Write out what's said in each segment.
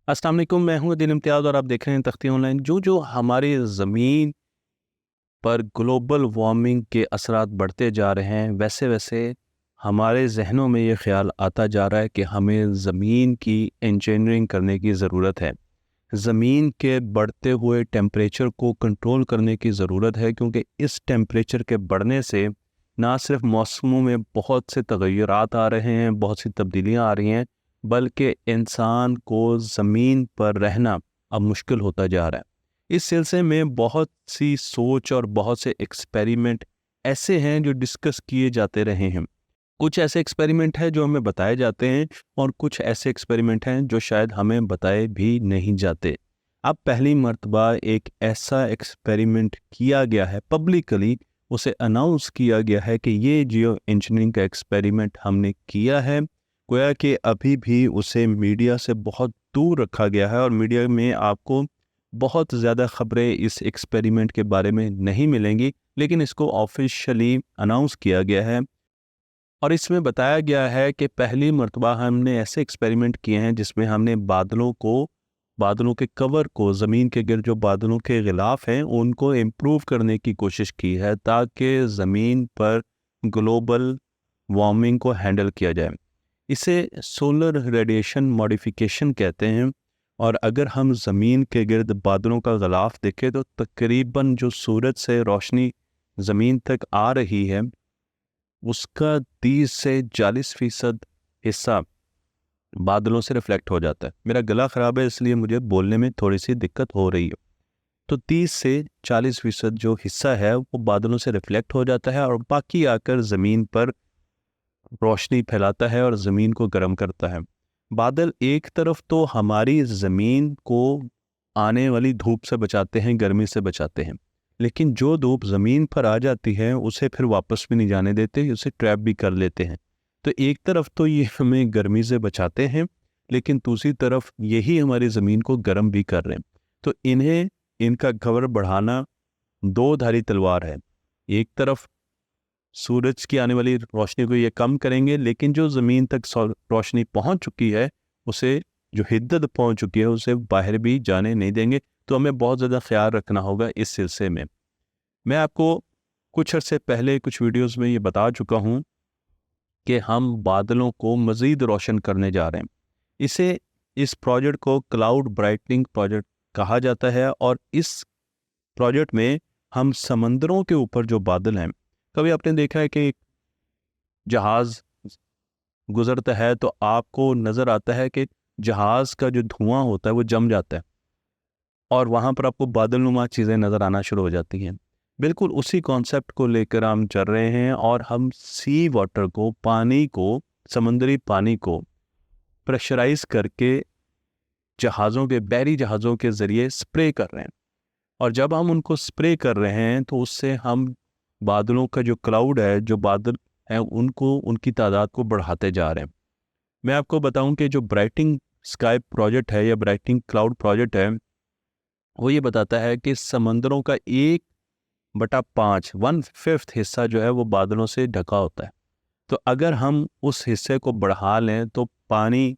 अस्सलाम वालेकुम, मैं हूं दिन इम्तियाज़ और आप देख रहे हैं तख्ती ऑनलाइन। जो हमारी ज़मीन पर ग्लोबल वार्मिंग के असरात बढ़ते जा रहे हैं, वैसे वैसे हमारे जहनों में ये ख्याल आता जा रहा है कि हमें ज़मीन की इंजीनियरिंग करने की ज़रूरत है। ज़मीन के बढ़ते हुए टेम्परेचर को कंट्रोल करने की ज़रूरत है, क्योंकि इस टेम्परेचर के बढ़ने से ना सिर्फ मौसमों में बहुत से तगय्युरात आ रहे हैं, बहुत सी तब्दीलियाँ आ रही हैं, बल्कि इंसान को ज़मीन पर रहना अब मुश्किल होता जा रहा है। इस सिलसिले में बहुत सी सोच और बहुत से एक्सपेरिमेंट ऐसे हैं जो डिस्कस किए जाते रहे हैं। कुछ ऐसे एक्सपेरिमेंट हैं जो हमें बताए जाते हैं और कुछ ऐसे एक्सपेरिमेंट हैं जो शायद हमें बताए भी नहीं जाते। अब पहली मर्तबा एक ऐसा एक्सपेरिमेंट किया गया है, पब्लिकली उसे अनाउंस किया गया है कि ये जियो इंजीनियरिंग का एक्सपेरिमेंट हमने किया है। गोया कि अभी भी उसे मीडिया से बहुत दूर रखा गया है और मीडिया में आपको बहुत ज़्यादा ख़बरें इस एक्सपेरिमेंट के बारे में नहीं मिलेंगी, लेकिन इसको ऑफिशियली अनाउंस किया गया है और इसमें बताया गया है कि पहली मर्तबा हमने ऐसे एक्सपेरिमेंट किए हैं जिसमें हमने बादलों के कवर को, ज़मीन के गिर्द जो बादलों के गिलाफ हैं उनको इम्प्रूव करने की कोशिश की है, ताकि ज़मीन पर ग्लोबल वार्मिंग को हैंडल किया जाए। इसे सोलर रेडिएशन मॉडिफिकेशन कहते हैं। और अगर हम ज़मीन के गिर्द बादलों का गिलाफ देखें तो तकरीबन जो सूरज से रोशनी ज़मीन तक आ रही है उसका 30 से 40% हिस्सा बादलों से रिफ्लेक्ट हो जाता है। मेरा गला ख़राब है, इसलिए मुझे बोलने में थोड़ी सी दिक्कत हो रही है। तो 30 से 40% जो हिस्सा है वो बादलों से रिफ्लेक्ट हो जाता है और बाकी आकर ज़मीन पर रोशनी फैलाता है और ज़मीन को गर्म करता है। बादल एक तरफ तो हमारी ज़मीन को आने वाली धूप से बचाते हैं, गर्मी से बचाते हैं, लेकिन जो धूप ज़मीन पर आ जाती है उसे फिर वापस भी नहीं जाने देते, उसे ट्रैप भी कर लेते हैं। तो एक तरफ तो ये हमें गर्मी से बचाते हैं, लेकिन दूसरी तरफ यही हमारी ज़मीन को गर्म भी कर रहे हैं। तो इनका कवर बढ़ाना दो धारी तलवार है। एक तरफ सूरज की आने वाली रोशनी को ये कम करेंगे, लेकिन जो ज़मीन तक रोशनी पहुंच चुकी है उसे, जो हिद्दत पहुंच चुकी है उसे बाहर भी जाने नहीं देंगे। तो हमें बहुत ज़्यादा ख्याल रखना होगा इस सिलसिले में। मैं आपको कुछ अर्से पहले कुछ वीडियोस में ये बता चुका हूँ कि हम बादलों को मज़ीद रोशन करने जा रहे हैं। इस प्रोजेक्ट को क्लाउड ब्राइटनिंग प्रोजेक्ट कहा जाता है और इस प्रोजेक्ट में हम समंदरों के ऊपर जो बादल हैं, कभी आपने देखा है कि जहाज़ गुजरता है तो आपको नज़र आता है कि जहाज़ का जो धुआं होता है वो जम जाता है और वहाँ पर आपको बादलनुमा चीज़ें नज़र आना शुरू हो जाती हैं। बिल्कुल उसी कॉन्सेप्ट को लेकर हम चल रहे हैं और हम सी वाटर को, पानी को, समुद्री पानी को प्रेशराइज करके जहाज़ों के, बहरी जहाज़ों के ज़रिए स्प्रे कर रहे हैं। और जब हम उनको स्प्रे कर रहे हैं तो उससे हम बादलों का जो क्लाउड है, जो बादल हैं, उनको, उनकी तादाद को बढ़ाते जा रहे हैं। मैं आपको बताऊं कि जो ब्राइटिंग स्काई प्रोजेक्ट है या ब्राइटिंग क्लाउड प्रोजेक्ट है, वो ये बताता है कि समंदरों का 1/5, 1/5 हिस्सा जो है वो बादलों से ढका होता है। तो अगर हम उस हिस्से को बढ़ा लें तो पानी,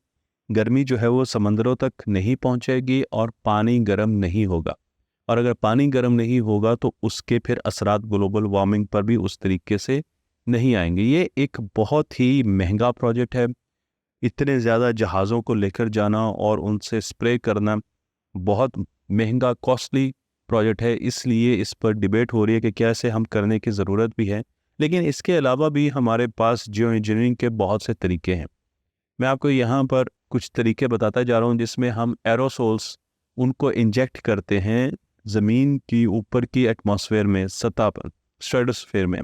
गर्मी जो है वो समंदरों तक नहीं पहुंचेगी और पानी गर्म नहीं होगा। और अगर पानी गर्म नहीं होगा तो उसके फिर असरात ग्लोबल वार्मिंग पर भी उस तरीके से नहीं आएंगे। ये एक बहुत ही महंगा प्रोजेक्ट है। इतने ज़्यादा जहाज़ों को लेकर जाना और उनसे स्प्रे करना बहुत महंगा, कॉस्टली प्रोजेक्ट है। इसलिए इस पर डिबेट हो रही है कि क्या इसे हम करने की ज़रूरत भी है। लेकिन इसके अलावा भी हमारे पास जियो इंजीनियरिंग के बहुत से तरीके हैं। मैं आपको यहाँ पर कुछ तरीके बताता जा रहा हूँ जिसमें हम एरोसोल्स उनको इंजेक्ट करते हैं ज़मीन की ऊपर की एटमॉस्फेयर में, सतह पर, स्ट्रेटोस्फेयर में,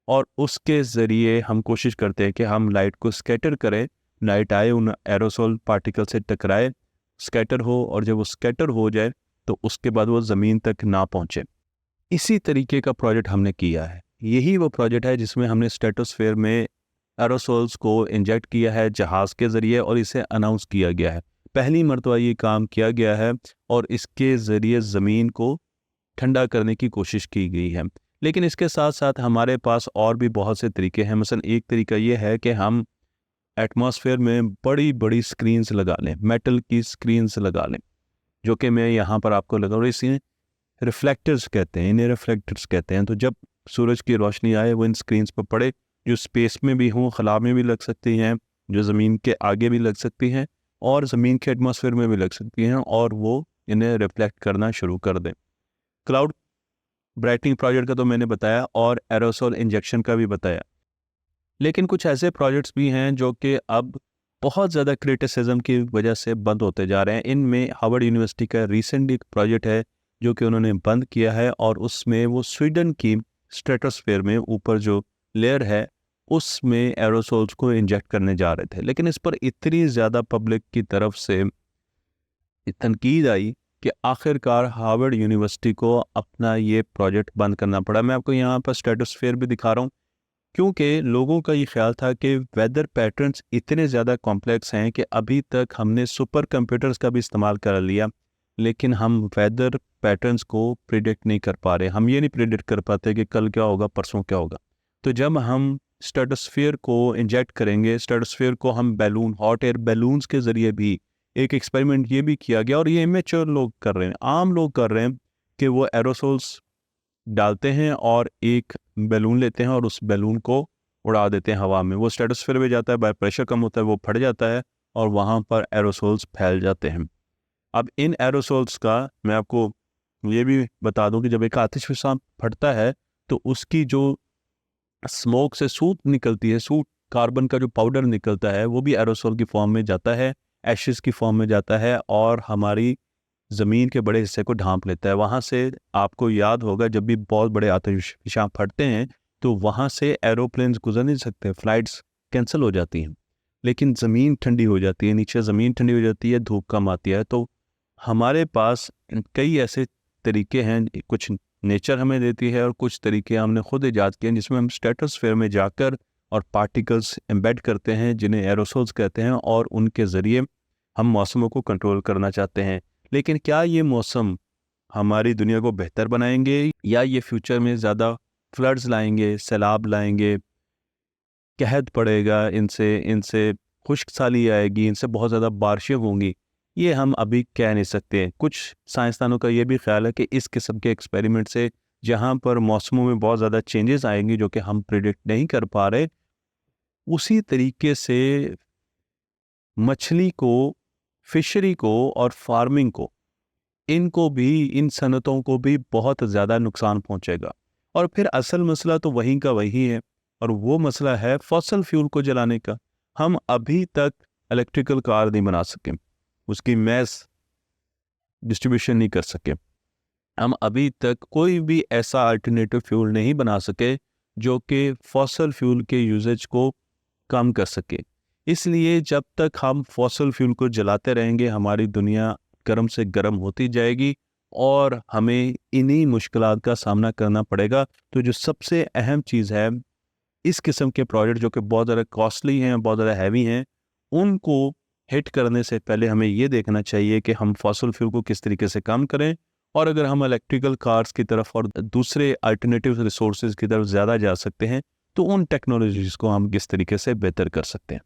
और उसके ज़रिए हम कोशिश करते हैं कि हम लाइट को स्कैटर करें। लाइट आए, उन एरोसोल पार्टिकल से टकराए, स्कैटर हो, और जब वो स्कैटर हो जाए तो उसके बाद वो ज़मीन तक ना पहुँचे। इसी तरीके का प्रोजेक्ट हमने किया है। यही वो प्रोजेक्ट है जिसमें हमने स्ट्रेटोस्फेयर में एरोसोल्स को इंजेक्ट किया है जहाज़ के ज़रिए और इसे अनाउंस किया गया है। पहली मर्तबा ये काम किया गया है और इसके ज़रिए ज़मीन को ठंडा करने की कोशिश की गई है। लेकिन इसके साथ साथ हमारे पास और भी बहुत से तरीके हैं। मसलन एक तरीका ये है कि हम एटमॉस्फेयर में बड़ी बड़ी स्क्रीन्स लगा लें, मेटल की स्क्रीन्स लगा लें, जो कि मैं यहाँ पर आपको लगा, और इसे रिफ्लेक्टर्स कहते हैं, इन्हें रिफ्लेक्टर्स कहते हैं। तो जब सूरज की रोशनी आए वो इन स्क्रीन्स पर पड़े, जो स्पेस में भी हों, खला में भी लग सकती हैं, जो ज़मीन के आगे भी लग सकती हैं और ज़मीन के एटमॉस्फेयर में भी लग सकती हैं, और वो इन्हें रिफ्लेक्ट करना शुरू कर दें। क्लाउड ब्राइटनिंग प्रोजेक्ट का तो मैंने बताया और एरोसोल इंजेक्शन का भी बताया, लेकिन कुछ ऐसे प्रोजेक्ट्स भी हैं जो कि अब बहुत ज़्यादा क्रिटिसिज्म की वजह से बंद होते जा रहे हैं। इनमें हार्वर्ड यूनिवर्सिटी का रिसेंट एक प्रोजेक्ट है जो कि उन्होंने बंद किया है, और उसमें वो स्वीडन की स्ट्रेटोस्फेयर में ऊपर जो लेयर है उसमें एरोसोल्स को इंजेक्ट करने जा रहे थे। लेकिन इस पर इतनी ज़्यादा पब्लिक की तरफ से तनकीद आई कि आखिरकार हार्वर्ड यूनिवर्सिटी को अपना ये प्रोजेक्ट बंद करना पड़ा। मैं आपको यहाँ पर स्ट्रेटोस्फेयर भी दिखा रहा हूँ, क्योंकि लोगों का ये ख्याल था कि वेदर पैटर्न्स इतने ज़्यादा कॉम्प्लेक्स हैं कि अभी तक हमने सुपर कंप्यूटर्स का भी इस्तेमाल कर लिया, लेकिन हम वेदर पैटर्न्स को प्रिडिक्ट नहीं कर पा रहे। हम ये नहीं प्रिडिक्ट कर पाते कि कल क्या होगा, परसों क्या होगा। तो जब हम स्ट्रेटोस्फेयर को इंजेक्ट करेंगे, स्ट्रेटोस्फेयर को हम बैलून, हॉट एयर बैलून्स के ज़रिए भी, एक एक्सपेरिमेंट ये भी किया गया और ये इमेच्योर लोग कर रहे हैं, आम लोग कर रहे हैं, कि वो एरोसोल्स डालते हैं और एक बैलून लेते हैं और उस बैलून को उड़ा देते हैं हवा में। वो स्ट्रेटोस्फेयर में जाता है, बाय प्रेशर कम होता है, वो फट जाता है और वहाँ पर एरोसोल्स फैल जाते हैं। अब इन एरोसोल्स का मैं आपको ये भी बता दूं कि जब एक आतिशफशां फटता है तो उसकी जो स्मोक से सूट निकलती है, सूट कार्बन का जो पाउडर निकलता है, वो भी एरोसोल की फॉर्म में जाता है, एशेस की फॉर्म में जाता है और हमारी ज़मीन के बड़े हिस्से को ढांप लेता है। वहाँ से आपको याद होगा जब भी बहुत बड़े आतिशफशां फटते हैं तो वहाँ से एरोप्लेन्स गुजर नहीं सकते, फ्लाइट्स कैंसिल हो जाती हैं, लेकिन ज़मीन ठंडी हो जाती है, नीचे ज़मीन ठंडी हो जाती है, धूप कम आती है। तो हमारे पास कई ऐसे तरीके हैं, कुछ नेचर हमें देती है और कुछ तरीके हमने खुद ईजाद किए हैं, जिसमें हम स्ट्रेटोस्फेयर में जाकर और पार्टिकल्स एम्बेड करते हैं जिन्हें एरोसोल्स कहते हैं, और उनके ज़रिए हम मौसमों को कंट्रोल करना चाहते हैं। लेकिन क्या ये मौसम हमारी दुनिया को बेहतर बनाएंगे या ये फ्यूचर में ज़्यादा फ्लड्स लाएंगे, सैलाब लाएंगे, कहत पड़ेगा इनसे, इनसे खुश्क साली आएगी, इनसे बहुत ज़्यादा बारिशें होंगी, ये हम अभी कह नहीं सकते। कुछ साइंसदानों का ये भी ख्याल है कि इस किस्म के एक्सपेरिमेंट से जहाँ पर मौसमों में बहुत ज़्यादा चेंजेस आएंगी जो कि हम प्रिडिक्ट नहीं कर पा रहे, उसी तरीके से मछली को, फिशरी को और फार्मिंग को, इनको भी, इन सनतों को भी बहुत ज़्यादा नुकसान पहुंचेगा। और फिर असल मसला तो वहीं का वही है, और वो मसला है फॉसल फ्यूल को जलाने का। हम अभी तक इलेक्ट्रिकल कार नहीं बना सके, उसकी मैस डिस्ट्रीब्यूशन नहीं कर सके, हम अभी तक कोई भी ऐसा अल्टरनेटिव फ्यूल नहीं बना सके जो कि फॉसल फ्यूल के यूजेज को कम कर सके। इसलिए जब तक हम फॉसल फ्यूल को जलाते रहेंगे, हमारी दुनिया गर्म से गर्म होती जाएगी और हमें इन्हीं मुश्किलात का सामना करना पड़ेगा। तो जो सबसे अहम चीज़ है, इस किस्म के प्रोजेक्ट जो कि बहुत ज़्यादा कॉस्टली हैं, बहुत ज़्यादा हैवी हैं, उनको हिट करने से पहले हमें ये देखना चाहिए कि हम फॉसल फ्यूल को किस तरीके से कम करें, और अगर हम इलेक्ट्रिकल कार्स की तरफ और दूसरे अल्टरनेटिव रिसोर्सेज की तरफ ज़्यादा जा सकते हैं तो उन टेक्नोलॉजीज़ को हम किस तरीके से बेहतर कर सकते हैं।